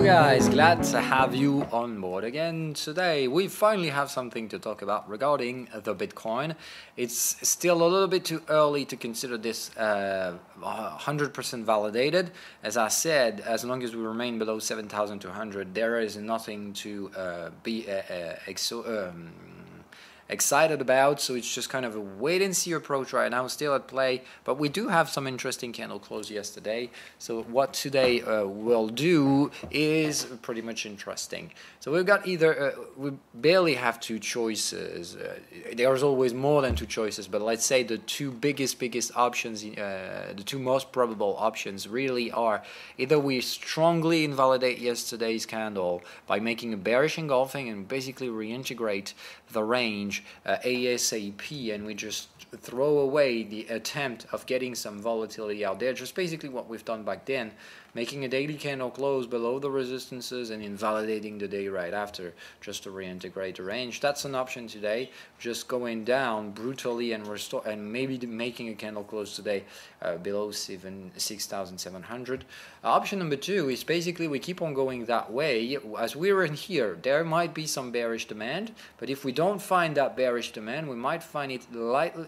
guys, glad to have you on board again. Today we finally have something to talk about regarding the Bitcoin. It's still a little bit too early to consider this 100% validated. As I said, as long as we remain below 7,200, there is nothing to be excited about, so it's just kind of a wait and see approach right now, still at play, but we do have some interesting candle close yesterday. So what today will do is pretty much interesting. So we've got either we barely have two choices. There's always more than two choices, but let's say the two biggest options, the two most probable options really are either we strongly invalidate yesterday's candle by making a bearish engulfing and basically reintegrate the range ASAP, and we just throw away the attempt of getting some volatility out there, just basically what we've done back then, making a daily candle close below the resistances and invalidating the day right after just to reintegrate the range. That's an option today, just going down brutally and restore, and maybe making a candle close today below 6,700. Option number two is basically we keep on going that way. As we're in here, there might be some bearish demand, but if we don't find that bearish demand, we might find it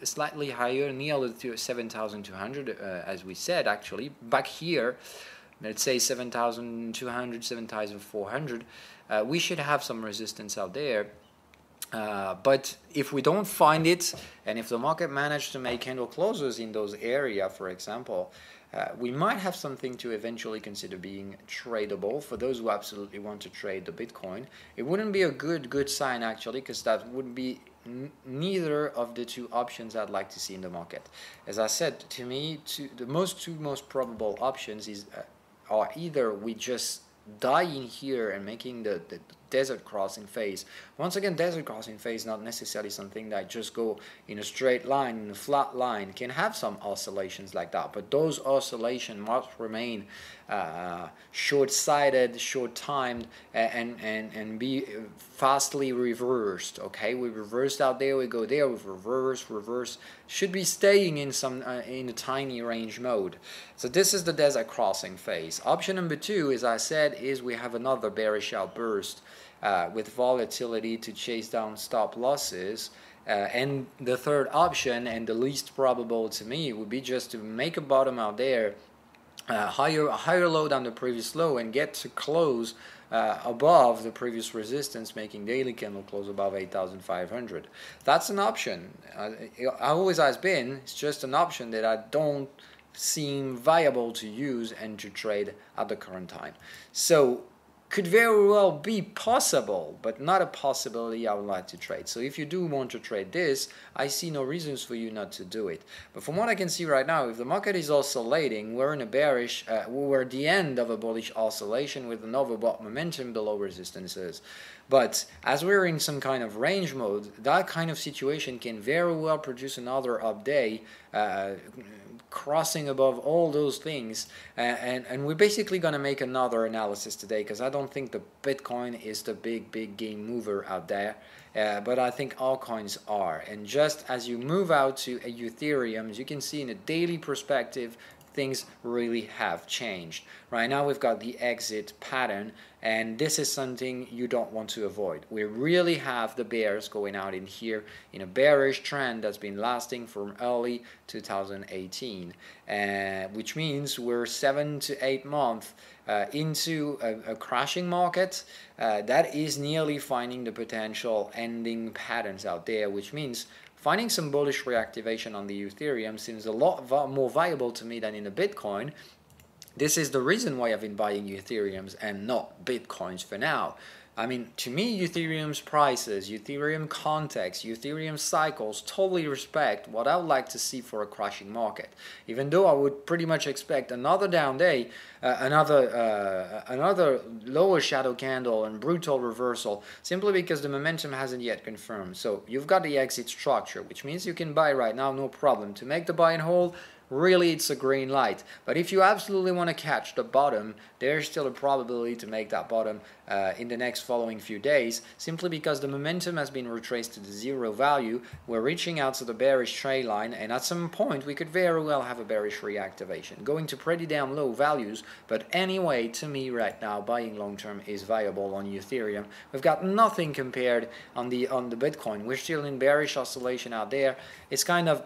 slightly higher, near to 7,200, as we said. Actually back here, let's say 7,200, 7,400, we should have some resistance out there. But if we don't find it, and if the market managed to make candle closes in those areas, for example, we might have something to eventually consider being tradable for those who absolutely want to trade the Bitcoin. It wouldn't be a good sign actually, because that would be neither of the two options I'd like to see in the market. As I said, to me, the two most probable options are either we just die in here and making the desert crossing phase. Once again, desert crossing phase not necessarily something that just go in a straight line, in a flat line. Can have some oscillations like that, but those oscillations must remain short-sighted, short-timed, and be fastly reversed. Okay, we reversed out there, we go there, we reverse, should be staying in some in a tiny range mode. So this is the desert crossing phase. Option number two, as I said, is we have another bearish outburst with volatility to chase down stop losses. And the third option, and the least probable to me, would be just to make a bottom out there, higher low than the previous low, and get to close above the previous resistance, making daily candle close above 8,500. That's an option. It always has been. It's just an option that I don't seem viable to use and to trade at the current time. So could very well be possible, but not a possibility I would like to trade. So if you do want to trade this, I see no reasons for you not to do it. But from what I can see right now, if the market is oscillating, we're in a bearish, we're at the end of a bullish oscillation with an overbought momentum below resistances. But as we're in some kind of range mode, that kind of situation can very well produce another up day, crossing above all those things, and we're basically going to make another analysis today, because I don't think the Bitcoin is the big game mover out there, but I think all coins are. And just as you move out to a Ethereum, as you can see in a daily perspective, things really have changed. Right now we've got the exit pattern, and this is something you don't want to avoid. We really have the bears going out in here in a bearish trend that's been lasting from early 2018, which means we're 7 to 8 months into a crashing market that is nearly finding the potential ending patterns out there, which means finding some bullish reactivation on the Ethereum seems a lot more viable to me than in the Bitcoin. This is the reason why I've been buying Ethereums and not Bitcoins for now. I mean, to me, Ethereum's prices, Ethereum context, Ethereum cycles totally respect what I would like to see for a crashing market. Even though I would pretty much expect another down day, another lower shadow candle and brutal reversal, simply because the momentum hasn't yet confirmed. So you've got the exit structure, which means you can buy right now, no problem. To make the buy and hold, really it's a green light. But if you absolutely want to catch the bottom, there's still a probability to make that bottom in the next following few days, simply because the momentum has been retraced to the zero value. We're reaching out to the bearish trend line, and at some point we could very well have a bearish reactivation, going to pretty damn low values. But anyway, to me right now, buying long term is viable on Ethereum. We've got nothing compared on the Bitcoin. We're still in bearish oscillation out there. It's kind of,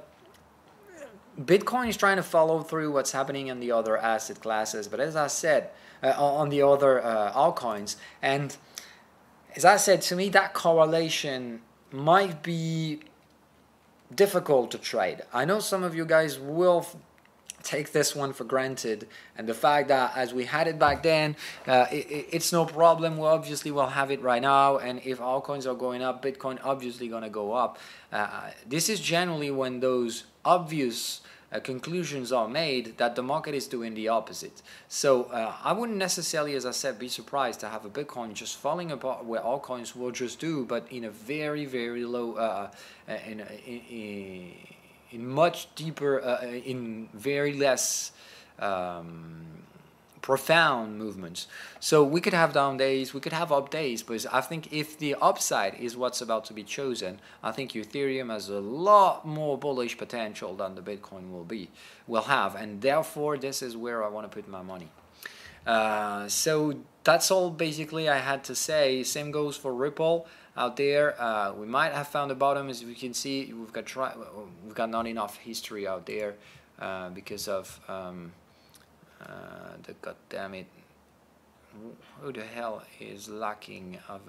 Bitcoin is trying to follow through what's happening in the other asset classes, but as I said, on the other altcoins, and as I said, to me that correlation might be difficult to trade. I know some of you guys will take this one for granted, and the fact that as we had it back then, it's no problem. We obviously will have it right now, and if altcoins are going up, Bitcoin obviously going to go up. This is generally when those obvious conclusions are made that the market is doing the opposite. So I wouldn't necessarily, as I said, be surprised to have a Bitcoin just falling apart where altcoins will just do, but in a very, very low, in much deeper, in very less profound movements. So we could have down days, we could have up days, but I think if the upside is what's about to be chosen, I think Ethereum has a lot more bullish potential than the Bitcoin will have, and therefore this is where I want to put my money. So that's all basically I had to say. Same goes for Ripple out there. We might have found the bottom. As you can see, we've got not enough history out there because of the goddamn it. Who the hell is lacking of?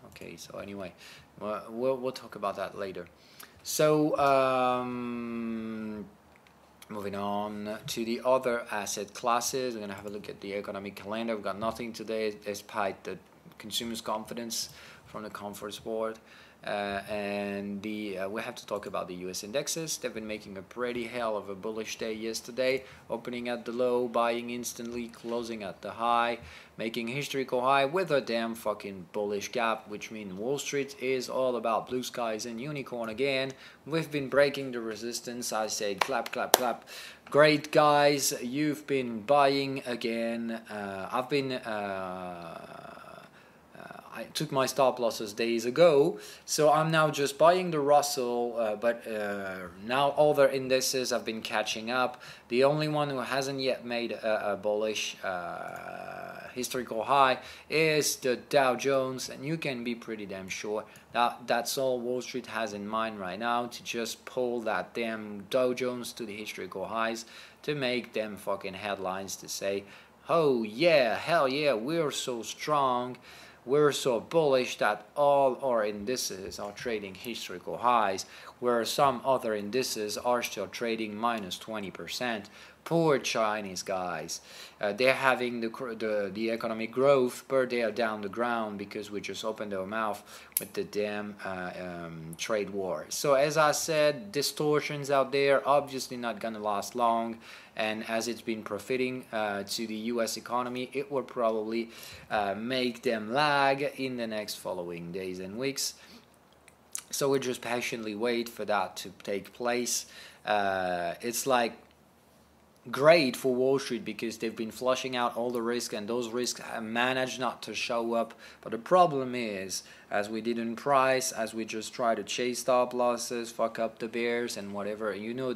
Okay, so anyway, we'll talk about that later. So moving on to the other asset classes, we're gonna have a look at the economic calendar. We've got nothing today despite the consumers' confidence from the conference board. And we have to talk about the US indexes. They've been making a pretty hell of a bullish day yesterday, opening at the low, buying instantly, closing at the high, making historical high with a damn fucking bullish gap, which means Wall Street is all about blue skies and unicorn again. We've been breaking the resistance. I said clap, clap, clap. Great, guys, you've been buying again. I've been I took my stop losses days ago, so I'm now just buying the Russell, but now other indices have been catching up. The only one who hasn't yet made a bullish historical high is the Dow Jones, and you can be pretty damn sure that that's all Wall Street has in mind right now, to just pull that damn Dow Jones to the historical highs to make them fucking headlines to say, oh yeah, hell yeah, we're so strong. We're so bullish that all our indices are trading historical highs, where some other indices are still trading minus 20%. Poor Chinese guys. They're having the economic growth, but they are down the ground because we just opened our mouth with the damn trade war. So as I said, distortions out there, obviously not going to last long. And as it's been profiting to the US economy, it will probably make them lag in the next following days and weeks. So we just patiently wait for that to take place. It's like great for Wall Street because they've been flushing out all the risk, and those risks have managed not to show up. But the problem is, as we didn't price, as we just try to chase stop losses, fuck up the bears and whatever, you know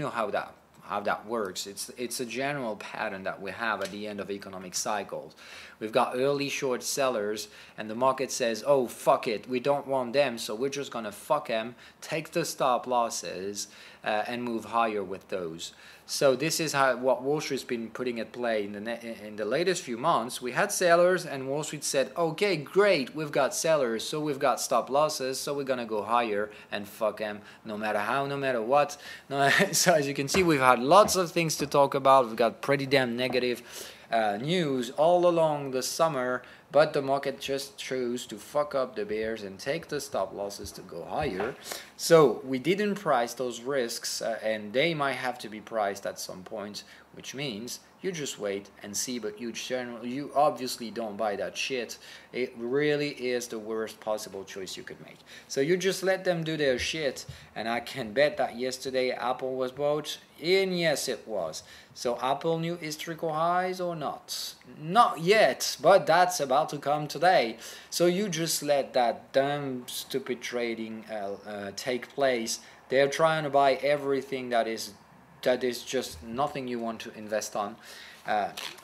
how that works. It's a general pattern that we have at the end of economic cycles. We've got early short sellers, and the market says, oh fuck it, we don't want them, so we're just gonna fuck them, take the stop losses and move higher with those. So this is what Wall Street's been putting at play in the latest few months. We had sellers, and Wall Street said, okay, great, we've got sellers, so we've got stop losses, so we're gonna go higher and fuck them no matter how, no matter what. So as you can see, we've had lots of things to talk about. We've got pretty damn negative news all along the summer, but the market just chose to fuck up the bears and take the stop losses to go higher. So we didn't price those risks, and they might have to be priced at some point. which means you just wait and see, but you obviously don't buy that shit. It really is the worst possible choice you could make. So you just let them do their shit, and I can bet that yesterday Apple was bought, and yes it was. So Apple new historical highs or not? Not yet, but that's about to come today. So you just let that damn stupid trading take place. They're trying to buy everything that is just nothing you want to invest on.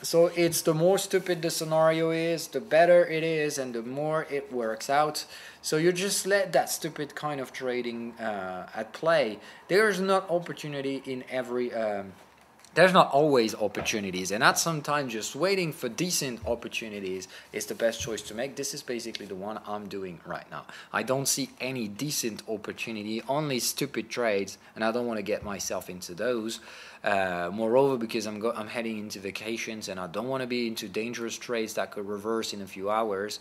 So it's the more stupid the scenario is, the better it is, and the more it works out. So you just let that stupid kind of trading at play. There's not opportunity in every there's not always opportunities, and at some time just waiting for decent opportunities is the best choice to make. This is basically the one I'm doing right now. I don't see any decent opportunity, only stupid trades, and I don't want to get myself into those. Moreover, because I'm heading into vacations and I don't want to be into dangerous trades that could reverse in a few hours.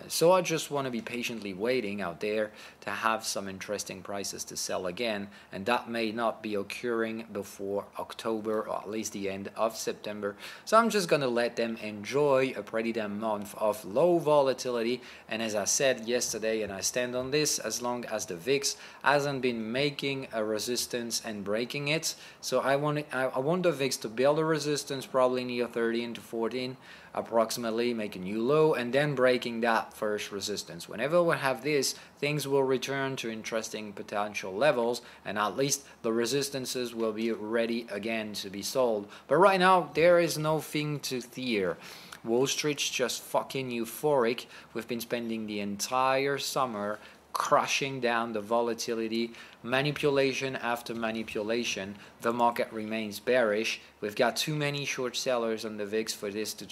So I just want to be patiently waiting out there to have some interesting prices to sell again, and that may not be occurring before October or at least the end of September. So I'm just going to let them enjoy a pretty damn month of low volatility, and as I said yesterday, and I stand on this, as long as the VIX hasn't been making a resistance and breaking it, so I want the VIX to build a resistance probably near 13 to 14 approximately, make a new low, and then breaking that first resistance. Whenever we have this, things will return to interesting potential levels, and at least the resistances will be ready again to be sold. But right now there is nothing to fear. Wall Street's just fucking euphoric. We've been spending the entire summer crushing down the volatility, manipulation after manipulation. The market remains bearish. We've got too many short sellers on the VIX for this to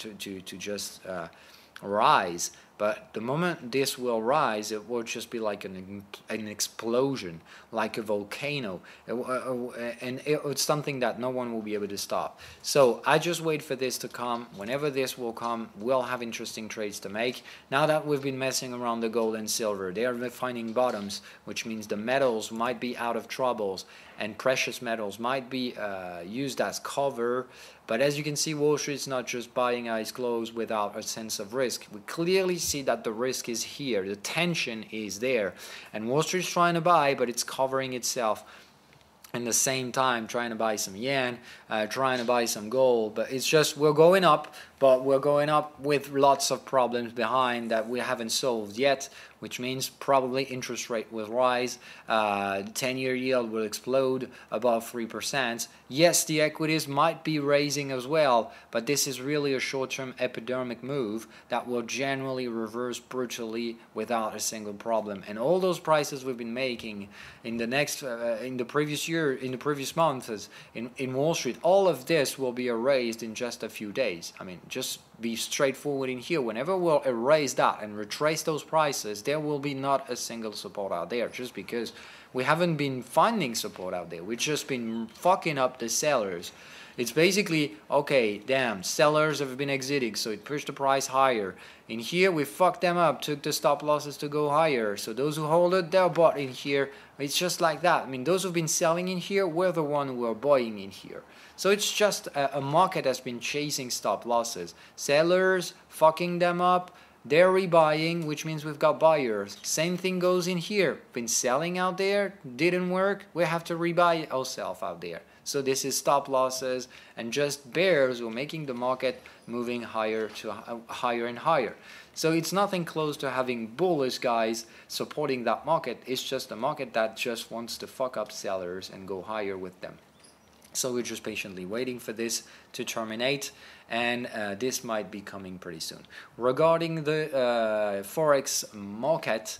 just rise. But the moment this will rise, it will just be like an explosion, like a volcano, and it's something that no one will be able to stop. So I just wait for this to come. Whenever this will come, we'll have interesting trades to make. Now that we've been messing around the gold and silver, they are finding bottoms, which means the metals might be out of troubles, and precious metals might be used as cover. But as you can see, Wall Street's not just buying eyes closed without a sense of risk. We clearly see that the risk is here, the tension is there, and Wall Street's trying to buy, but it's covering itself. At the same time, trying to buy some yen, trying to buy some gold, but it's just we're going up, but we're going up with lots of problems behind that we haven't solved yet, which means probably interest rate will rise, the 10-year yield will explode above 3%. Yes, the equities might be raising as well, but this is really a short-term epidemic move that will generally reverse brutally without a single problem. And all those prices we've been making in the previous year, in the previous months in Wall Street, all of this will be erased in just a few days. I mean, just be straightforward in here. Whenever we'll erase that and retrace those prices, there will be not a single support out there, just because we haven't been finding support out there. We've just been fucking up the sellers. It's basically, okay, damn, sellers have been exiting, so it pushed the price higher. In here, we fucked them up, took the stop losses to go higher. So those who hold it, they're bought in here. It's just like that. I mean, those who've been selling in here, we're the one who are buying in here. So it's just a market that's been chasing stop losses. Sellers fucking them up, they're rebuying, which means we've got buyers. Same thing goes in here. Been selling out there, didn't work, we have to rebuy ourselves out there. So this is stop losses and just bears who are making the market moving higher to higher and higher. So it's nothing close to having bullish guys supporting that market. It's just a market that just wants to fuck up sellers and go higher with them. So we're just patiently waiting for this to terminate, and this might be coming pretty soon. Regarding the Forex market,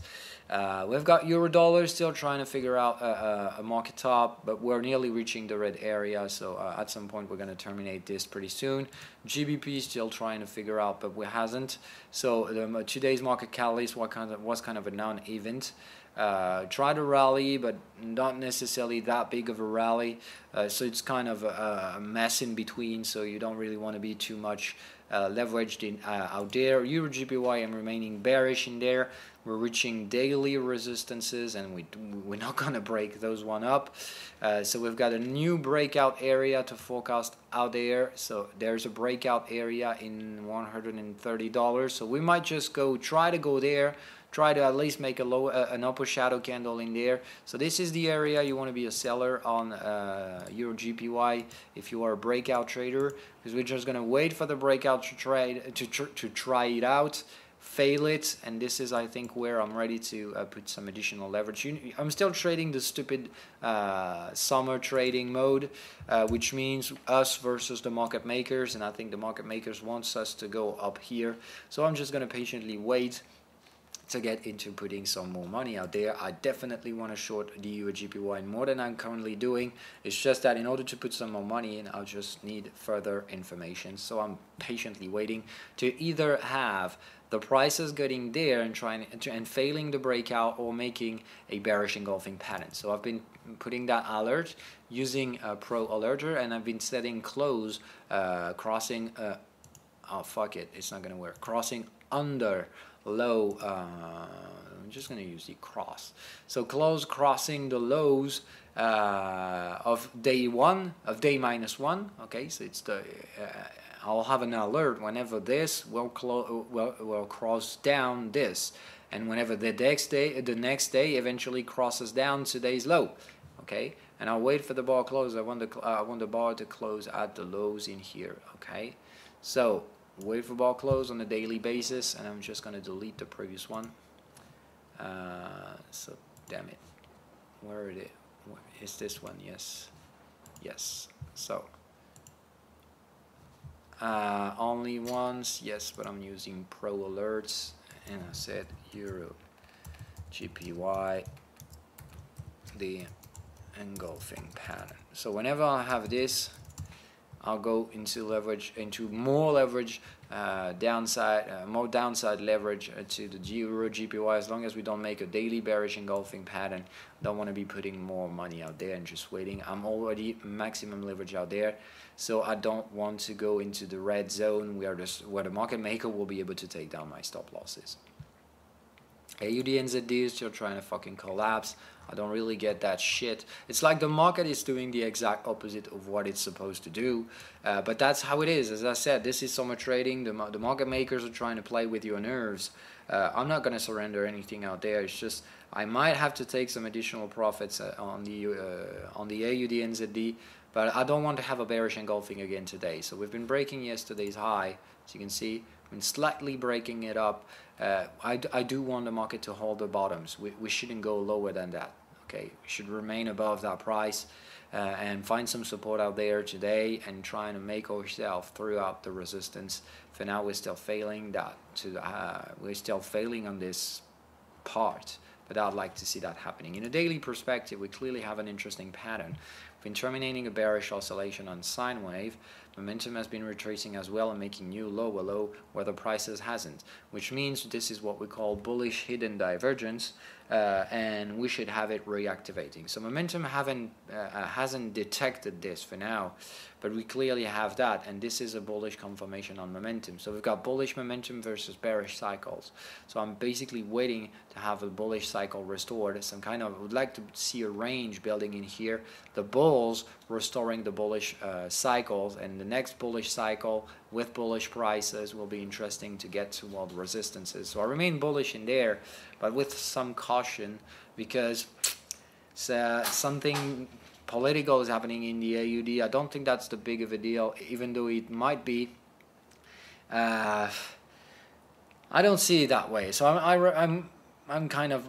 we've got euro dollar still trying to figure out a market top, but we're nearly reaching the red area, so at some point we're going to terminate this pretty soon. GBP still trying to figure out, but we hasn't. So today's market catalyst was kind of a non-event. Try to rally, but not necessarily that big of a rally, so it's kind of a mess in between, so you don't really want to be too much leveraged in out there. Euro GPY, I'm remaining bearish in there. we're reaching daily resistances, and we're not gonna break those one up. So we've got a new breakout area to forecast out there. So there's a breakout area in $130. So we might just try to go there, try to at least make an upper shadow candle in there. So this is the area you want to be a seller on Euro GPY if you are a breakout trader, because we're just going to wait for the breakout to try it out, fail it, and this is, I think, where I'm ready to put some additional leverage. I'm still trading the stupid summer trading mode, which means us versus the market makers, and I think the market makers wants us to go up here. So I'm just going to patiently wait to get into putting some more money out there. I definitely want to short the Euro GPY more than I'm currently doing. It's just that in order to put some more money in, I'll just need further information. So I'm patiently waiting to either have the prices getting there and failing the breakout, or making a bearish engulfing pattern. So I've been putting that alert using a pro alerter, and I've been setting close crossing oh fuck it, it's not gonna work, crossing under low. I'm just going to use the cross. So close crossing the lows of day minus one. Okay, so it's the I'll have an alert whenever this will cross down this, and whenever the next day eventually crosses down today's low. Okay, and I'll wait for the bar close. I want the bar to close at the lows in here. Okay, so wait for bar close on a daily basis, and I'm just going to delete the previous one. So damn it, where is this one? Yes. So only once, yes, but I'm using pro alerts, and I said Euro GPY, the engulfing pattern. So whenever I have this, I'll go into more leverage, more downside leverage to the Euro GPY, as long as we don't make a daily bearish engulfing pattern. Don't want to be putting more money out there and just waiting. I'm already maximum leverage out there, so I don't want to go into the red zone where the market maker will be able to take down my stop losses. AUD NZD is still trying to fucking collapse. I don't really get that shit. It's like the market is doing the exact opposite of what it's supposed to do. But that's how it is. As I said, this is summer trading. The market makers are trying to play with your nerves. I'm not going to surrender anything out there. It's just I might have to take some additional profits on the AUD NZD. But I don't want to have a bearish engulfing again today. So we've been breaking yesterday's high. As you can see, we've been slightly breaking it up. I do want the market to hold the bottoms. We shouldn't go lower than that. Okay, we should remain above that price and find some support out there today, and trying to make ourselves throughout the resistance. For now, we're still failing we're still failing on this part, but I'd like to see that happening. In a daily perspective, we clearly have an interesting pattern. We've been terminating a bearish oscillation on sine wave. Momentum has been retracing as well and making new lower low where the prices hasn't, which means this is what we call bullish hidden divergence, and we should have it reactivating. So momentum hasn't detected this for now, but we clearly have that, and this is a bullish confirmation on momentum. So we've got bullish momentum versus bearish cycles. So I'm basically waiting to have a bullish cycle restored. Would like to see a range building in here. The bulls restoring the bullish cycles, and the next bullish cycle with bullish prices will be interesting to get toward resistances. So I remain bullish in there, but with some caution, because something political is happening in the AUD. I don't think that's the big of a deal, even though it might be. I don't see it that way. So I'm kind of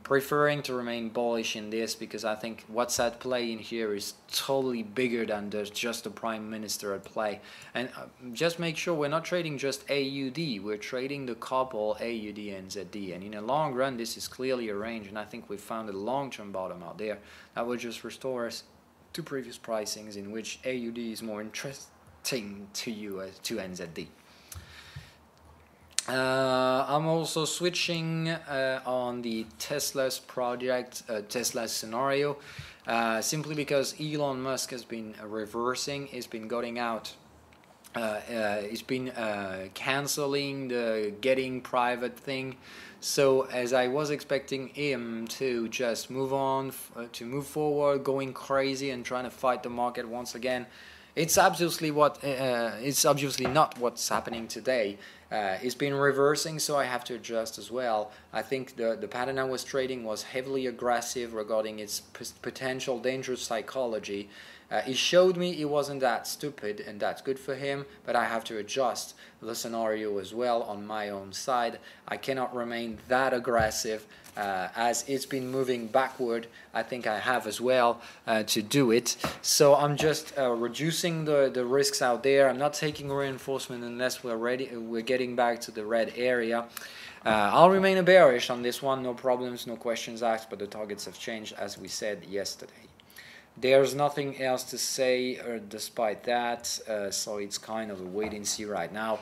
preferring to remain bullish in this, because I think what's at play in here is totally bigger than just the Prime Minister at play. And just make sure we're not trading just AUD, we're trading the couple AUD and ZD. And in the long run, this is clearly a range, and I think we've found a long-term bottom out there that will just restore us to previous pricings in which AUD is more interesting to you as to NZD. I'm also switching on the Tesla's project, Tesla's scenario, simply because Elon Musk has been reversing. He's been going out. He's been canceling the getting private thing. So as I was expecting him to just move on, to move forward, going crazy and trying to fight the market once again, it's obviously not what's happening today. It's been reversing, so I have to adjust as well. I think the pattern I was trading was heavily aggressive regarding its potential dangerous psychology. He showed me he wasn't that stupid, and that's good for him, but I have to adjust the scenario as well on my own side. I cannot remain that aggressive as it's been moving backward. I think I have as well to do it. So I'm just reducing the risks out there. I'm not taking reinforcement unless we're getting back to the red area. I'll remain a bearish on this one, no problems, no questions asked, but the targets have changed as we said yesterday. There's nothing else to say despite that, so it's kind of a wait and see right now.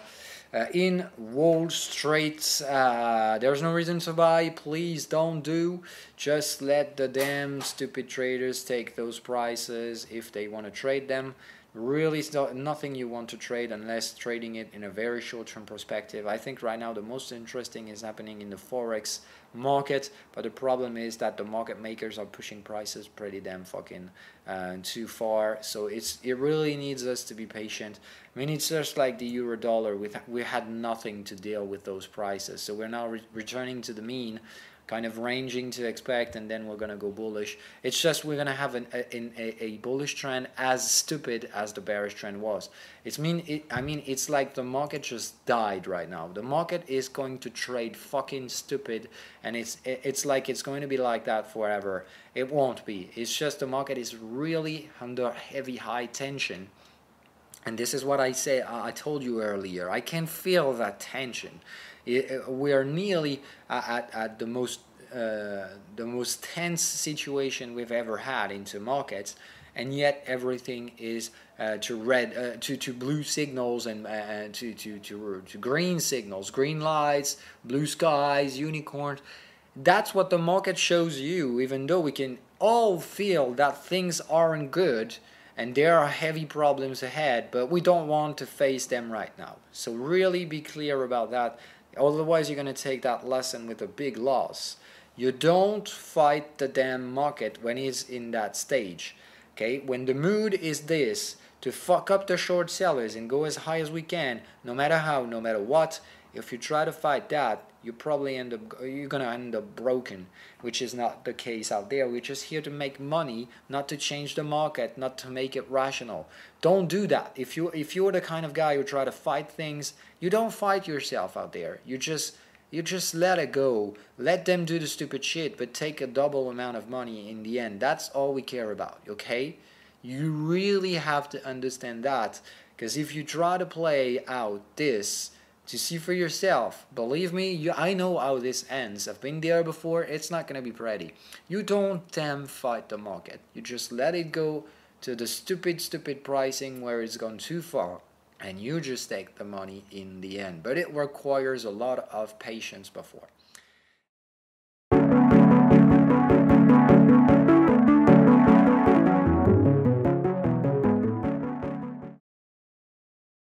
In Wall Street, there's no reason to buy. Please don't do. Just let the damn stupid traders take those prices if they want to trade them. Really, nothing you want to trade unless trading it in a very short-term perspective. I think right now the most interesting is happening in the Forex market, but the problem is that the market makers are pushing prices pretty damn fucking too far. So it really needs us to be patient. I mean, it's just like the euro dollar. We had nothing to deal with those prices, so we're now returning to the mean, kind of ranging to expect, and then we're going to go bullish. It's just we're going to have a bullish trend as stupid as the bearish trend was. I mean, it's like the market just died right now. The market is going to trade fucking stupid, and it's like it's going to be like that forever. It won't be. It's just the market is really under heavy high tension. And this is what I told you earlier. I can feel that tension. We are nearly at the most tense situation we've ever had into markets, and yet everything is to blue signals and to green signals, green lights, blue skies, unicorns. That's what the market shows you, even though we can all feel that things aren't good and there are heavy problems ahead, but we don't want to face them right now. So really be clear about that. Otherwise, you're going to take that lesson with a big loss. You don't fight the damn market when it's in that stage. Okay? When the mood is this, to fuck up the short sellers and go as high as we can, no matter how, no matter what, if you try to fight that, you're going to end up broken, which is not the case out there. We're just here to make money, not to change the market, not to make it rational. Don't do that. If you're the kind of guy who try to fight things, you don't fight yourself out there. You just let it go. Let them do the stupid shit, but take a double amount of money in the end. That's all we care about, okay? You really have to understand that, because if you try to play out this to see for yourself, believe me, I know how this ends. I've been there before. It's not going to be pretty. You don't damn fight the market. You just let it go to the stupid pricing where it's gone too far, and you just take the money in the end. But it requires a lot of patience before.